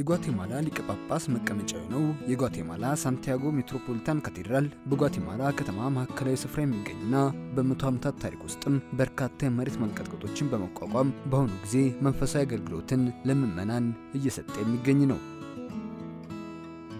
የጓቴማላ ሊቀ ጳጳስ መቀመጫው ነው። የጓቴማላ ሳንቲያጎ ሜትሮፖሊታን ካቴድራል በጓቴማላ ከተማ ማዕከላዊ ስፍራ የሚገኝና በመቶ ዓመታት ታሪክ ውስጥም በርካታ የመሬት መንቀጥቀጦችን በመቋቋም በአሁኑ ጊዜ መንፈሳዊ አገልግሎትን ለምዕመናን እየሰጠ የሚገኝ ነው።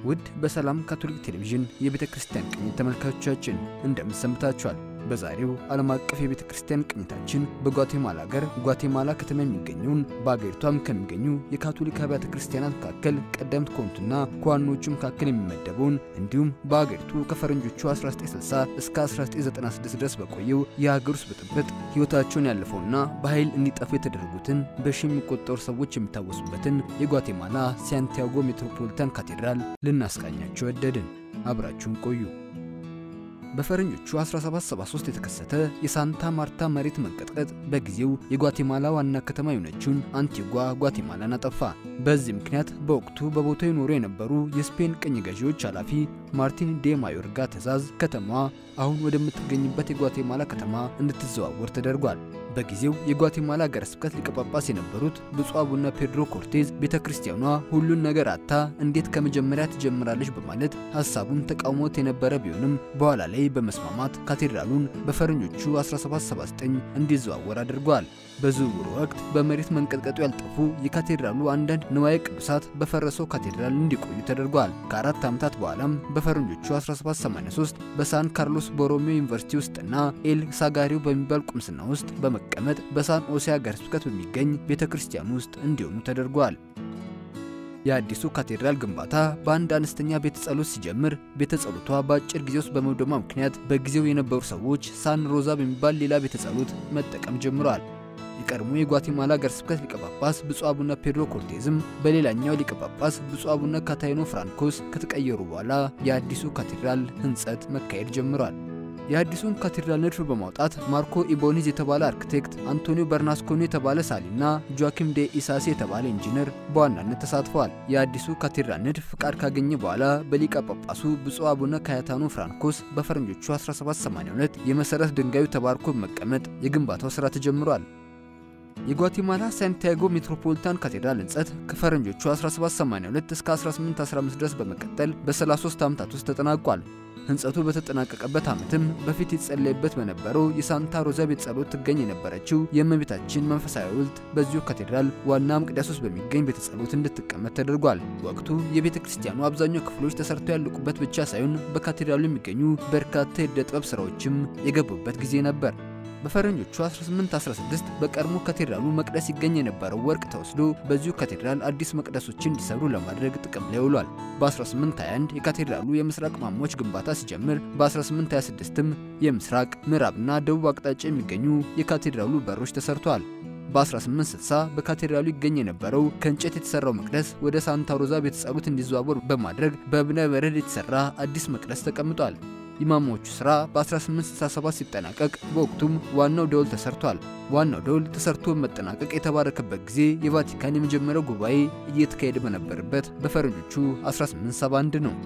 ውድ በሰላም ካቶሊክ ቴሌቪዥን የቤተ ክርስቲያን ቅኝት ተመልካቾቻችን እንደምን ሰንብታችኋል? በዛሬው ዓለም አቀፍ የቤተ ክርስቲያን ቅኝታችን በጓቴማላ ሀገር ጓቴማላ ከተማ የሚገኙን በአገሪቷም ከሚገኙ የካቶሊክ አብያተ ክርስቲያናት መካከል ቀደምት ከሆኑትና ከዋናዎቹ መካከል የሚመደበውን እንዲሁም በአገሪቱ ከፈረንጆቹ 1960 እስከ 1996 ድረስ በቆየው የሀገር ውስጥ ብጥብጥ ሕይወታቸውን ያለፈውና በኃይል እንዲጠፉ የተደረጉትን በሺ የሚቆጠሩ ሰዎች የሚታወሱበትን የጓቴማላ ሳንቲያጎ ሜትሮፖሊታን ካቴድራል ልናስቃኛችሁ ወደድን። አብራችሁን ቆዩ። በፈረንጆቹ 1773 የተከሰተ የሳንታ ማርታ መሬት መንቀጥቀጥ በጊዜው የጓቴማላ ዋና ከተማ የሆነችውን አንቲጓ ጓቴማላን አጠፋ። በዚህ ምክንያት በወቅቱ በቦታው ይኖሩ የነበሩ የስፔን ቅኝ ገዢዎች ኃላፊ ማርቲን ዴ ማዮርጋ ትዕዛዝ ከተማዋ አሁን ወደምትገኝበት የጓቴማላ ከተማ እንድትዘዋወር ተደርጓል። በጊዜው የጓቴማላ ሀገረ ስብከት ሊቀ ጳጳስ የነበሩት ብፁዕ አቡነ ፔድሮ ኮርቴዝ ቤተክርስቲያኗ ሁሉን ነገር አታ እንዴት ከመጀመሪያ ትጀምራለች በማለት ሐሳቡን ተቃውሞት የነበረ ቢሆንም በኋላ ላይ በመስማማት ካቴድራሉን በፈረንጆቹ 1779 እንዲዘዋወር አድርጓል። በዝውውሩ ወቅት በመሬት መንቀጥቀጡ ያልጠፉ የካቴድራሉ አንዳንድ ንዋየ ቅዱሳት በፈረሰው ካቴድራል እንዲቆዩ ተደርጓል። ከአራት ዓመታት በኋላም በፈረንጆቹ 1783 በሳን ካርሎስ ቦሮሚዮ ዩኒቨርሲቲ ውስጥና ኤል ሳጋሪዮ በሚባል ቁምስና ውስጥ በመቀመጥ በሳን ኦሲያ ሀገረ ስብከት በሚገኝ ቤተክርስቲያን ውስጥ እንዲሆኑ ተደርጓል። የአዲሱ ካቴድራል ግንባታ በአንድ አነስተኛ ቤተ ጸሎት ሲጀምር ቤተ ጸሎቷ በአጭር ጊዜ ውስጥ በመውደሟ ምክንያት በጊዜው የነበሩ ሰዎች ሳን ሮዛ በሚባል ሌላ ቤተ ጸሎት መጠቀም ጀምረዋል። የቀድሞ የጓቴማላ ሀገረ ስብከት ሊቀ ጳጳስ ብፁዕ አቡነ ፔድሮ ኮርቴዝም በሌላኛው ሊቀ ጳጳስ ብፁዕ አቡነ ካታይኖ ፍራንኮስ ከተቀየሩ በኋላ የአዲሱ ካቴድራል ህንጸት መካሄድ ጀምሯል። የአዲሱን ካቴድራል ንድፍ በማውጣት ማርኮ ኢቦኒዝ የተባለ አርክቴክት፣ አንቶኒዮ በርናስኮኒ የተባለ ሳሊና ጆአኪም ዴ ኢሳሲ የተባለ ኢንጂነር በዋናነት ተሳትፈዋል። የአዲሱ ካቴድራል ንድፍ ፍቃድ ካገኘ በኋላ በሊቀ ጳጳሱ ብፁዕ አቡነ ካታይኖ ፍራንኮስ በፈረንጆቹ 1782 የመሰረት ድንጋዩ ተባርኮ በመቀመጥ የግንባታው ስራ ተጀምሯል። የጓቴማላ ሳንቲያጎ ሜትሮፖሊታን ካቴድራል ህንጸት ከፈረንጆቹ 1782 እስከ 1815 ድረስ በመቀጠል በ33 ዓመታት ውስጥ ተጠናቋል። ህንጸቱ በተጠናቀቀበት ዓመትም በፊት የተጸለየበት በነበረው የሳንታ ሮዛ ቤተ ጸሎት ትገኝ የነበረችው የእመቤታችን መንፈሳዊ ሐውልት በዚሁ ካቴድራል ዋና መቅደስ ውስጥ በሚገኝ ቤተ ጸሎት እንድትቀመጥ ተደርጓል። ወቅቱ የቤተ ክርስቲያኑ አብዛኛው ክፍሎች ተሰርተው ያለቁበት ብቻ ሳይሆን በካቴድራሉ የሚገኙ በርካታ የዕደ ጥበብ ስራዎችም የገቡበት ጊዜ ነበር። በፈረንጆቹ 1816 በቀድሞ ካቴድራሉ መቅደስ ይገኝ የነበረው ወርቅ ተወስዶ በዚሁ ካቴድራል አዲስ መቅደሶችን እንዲሰሩ ለማድረግ ጥቅም ላይ ውሏል። በ1821 የካቴድራሉ የምስራቅ ማማዎች ግንባታ ሲጀምር በ1826ም የምስራቅ ምዕራብና ደቡብ አቅጣጫ የሚገኙ የካቴድራሉ በሮች ተሰርተዋል። በ1860 በካቴድራሉ ይገኝ የነበረው ከእንጨት የተሰራው መቅደስ ወደ ሳንታ ሮዛ ቤተ ጸሎት እንዲዘዋወር በማድረግ በእብነ በረድ የተሰራ አዲስ መቅደስ ተቀምጧል። ኢማሞቹ ስራ በ1867 ሲጠናቀቅ በወቅቱም ዋናው ደወል ተሰርቷል። ዋናው ደወል ተሰርቶ መጠናቀቅ የተባረከበት ጊዜ የቫቲካን የመጀመሪያው ጉባኤ እየተካሄደ በነበረበት በፈረንጆቹ 1871 ነው።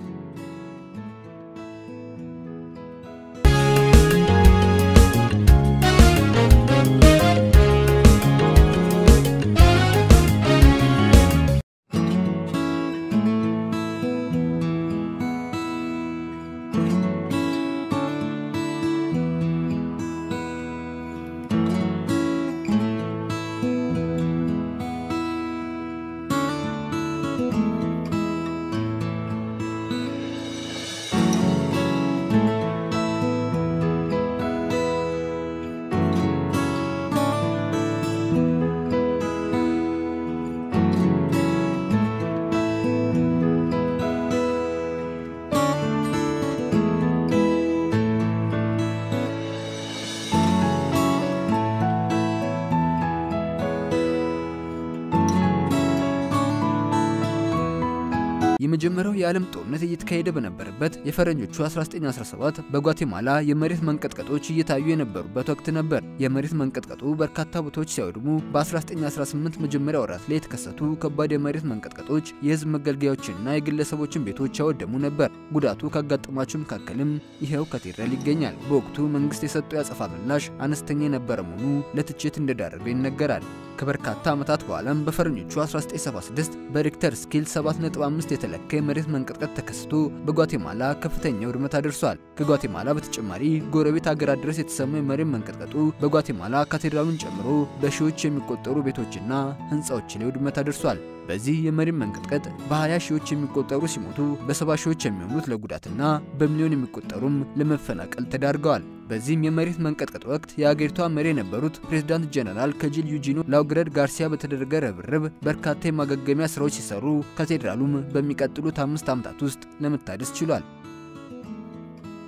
የመጀመሪያው የዓለም ጦርነት እየተካሄደ በነበረበት የፈረንጆቹ 1917 በጓቴማላ የመሬት መንቀጥቀጦች እየታዩ የነበሩበት ወቅት ነበር። የመሬት መንቀጥቀጡ በርካታ ቦታዎች ሲያወድሙ በ1918 መጀመሪያ ወራት ላይ የተከሰቱ ከባድ የመሬት መንቀጥቀጦች የህዝብ መገልገያዎችንና የግለሰቦችን ቤቶች ያወደሙ ነበር። ጉዳቱ ካጋጠማቸው መካከልም ይሄው ካቴድራል ይገኛል። በወቅቱ መንግስት የሰጠው ያጸፋ ምላሽ አነስተኛ የነበረ መሆኑ ለትችት እንደዳረገ ይነገራል። ከበርካታ ዓመታት በኋላም በፈረንጆቹ 1976 በሪክተር ስኬል 7.5 የተለካ የመሬት መንቀጥቀጥ ተከስቶ በጓቴማላ ከፍተኛ ውድመት አድርሷል። ከጓቴማላ በተጨማሪ ጎረቤት ሀገራት ድረስ የተሰማው የመሬት መንቀጥቀጡ በጓቴማላ ካቴድራሉን ጨምሮ በሺዎች የሚቆጠሩ ቤቶችና ህንጻዎች ላይ ውድመት አድርሷል። በዚህ የመሬት መንቀጥቀጥ በ20 ሺዎች የሚቆጠሩ ሲሞቱ በ70 ሺዎች የሚሆኑት ለጉዳትና በሚሊዮን የሚቆጠሩም ለመፈናቀል ተዳርገዋል። በዚህም የመሬት መንቀጥቀጥ ወቅት የአገሪቷ መሪ የነበሩት ፕሬዝዳንት ጀነራል ከጂል ዩጂኖ ላውግረድ ጋርሲያ በተደረገ ርብርብ በርካታ የማገገሚያ ስራዎች ሲሰሩ ካቴድራሉም በሚቀጥሉት 5 ዓመታት ውስጥ ለመታደስ ችሏል።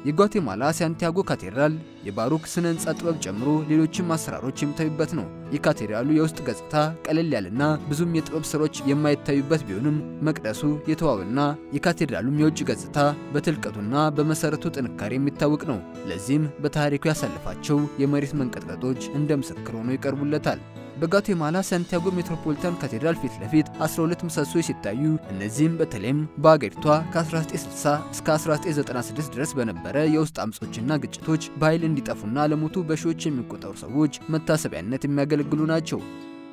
የጓቴማላ ሳንቲያጎ ካቴድራል የባሮክ ስነ ህንጻ ጥበብ ጨምሮ ሌሎችም አሰራሮች የሚታዩበት ነው። የካቴድራሉ የውስጥ ገጽታ ቀለል ያለና ብዙም የጥበብ ስራዎች የማይታዩበት ቢሆንም መቅደሱ የተዋበና የካቴድራሉም የውጭ ገጽታ በትልቀቱና በመሰረቱ ጥንካሬ የሚታወቅ ነው። ለዚህም በታሪኩ ያሳለፋቸው የመሬት መንቀጥቀጦች እንደ ምስክር ሆነው ይቀርቡለታል። በጓቴማላ ሳንቲያጎ ሜትሮፖሊታን ካቴድራል ፊት ለፊት 12 ምሰሶች ሲታዩ እነዚህም በተለይም በአገሪቷ ከ1960 እስከ 1996 ድረስ በነበረ የውስጥ አምጾችና ግጭቶች በኃይል እንዲጠፉና ለሞቱ በሺዎች የሚቆጠሩ ሰዎች መታሰቢያነት የሚያገለግሉ ናቸው።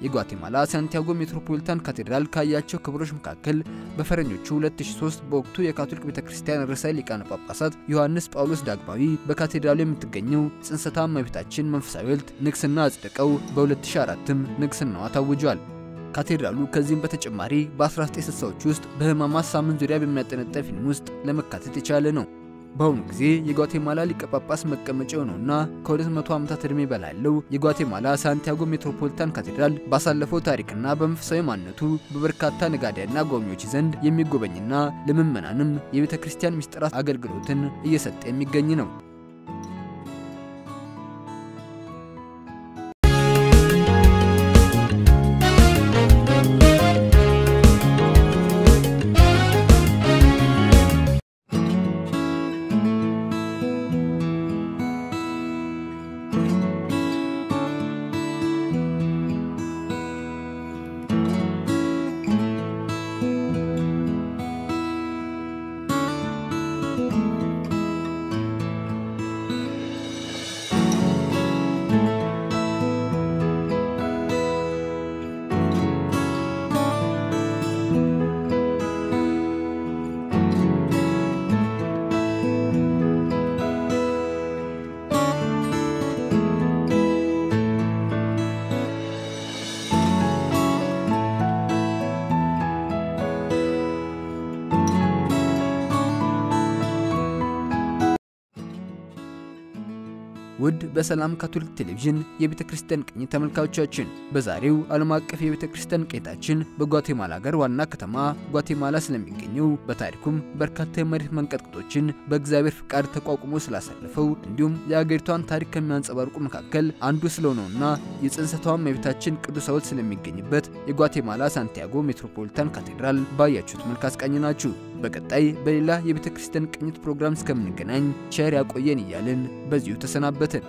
የጓቴማላ ሳንቲያጎ ሜትሮፖሊታን ካቴድራል ካያቸው ክብሮች መካከል በፈረንጆቹ 2003 በወቅቱ የካቶሊክ ቤተክርስቲያን ርዕሰ ሊቃነ ጳጳሳት ዮሐንስ ጳውሎስ ዳግማዊ በካቴድራሉ የምትገኘው ጽንሰተ እመቤታችን መንፈሳዊ ሐውልት ንግስና አጽድቀው በ2004ም ንግስናዋ ታውጇል። ካቴድራሉ ከዚህም በተጨማሪ በ1960ዎች ውስጥ በህማማት ሳምንት ዙሪያ በሚያጠነጥን ፊልም ውስጥ ለመካተት የቻለ ነው። በአሁኑ ጊዜ የጓቴማላ ሊቀ ጳጳስ መቀመጫ ነውና ከ200 ዓመታት ዕድሜ በላይ ያለው የጓቴማላ ሳንቲያጎ ሜትሮፖሊታን ካቴድራል ባሳለፈው ታሪክና በመንፈሳዊ ማንነቱ በበርካታ ነጋዴያንና ጎብኚዎች ዘንድ የሚጎበኝና ለምዕመናንም የቤተክርስቲያን ምስጢራት አገልግሎትን እየሰጠ የሚገኝ ነው። ውድ በሰላም ካቶሊክ ቴሌቪዥን የቤተክርስቲያን ቅኝት ተመልካቾቻችን በዛሬው ዓለም አቀፍ የቤተክርስቲያን ቅኝታችን በጓቴማላ ሀገር ዋና ከተማ ጓቴማላ ስለሚገኘው በታሪኩም በርካታ የመሬት መንቀጥቀጦችን በእግዚአብሔር ፍቃድ ተቋቁሞ ስላሳለፈው እንዲሁም የሀገሪቷን ታሪክ ከሚያንጸባርቁ መካከል አንዱ ስለሆነውና የጽንሰተ እመቤታችን ቅዱስ ሐውልት ስለሚገኝበት የጓቴማላ ሳንቲያጎ ሜትሮፖሊታን ካቴድራል ባያችሁት መልክ አስቃኘናችሁ። በቀጣይ በሌላ የቤተክርስቲያን ቅኝት ፕሮግራም እስከምንገናኝ ቸር ያቆየን እያልን በዚሁ ተሰናበትን።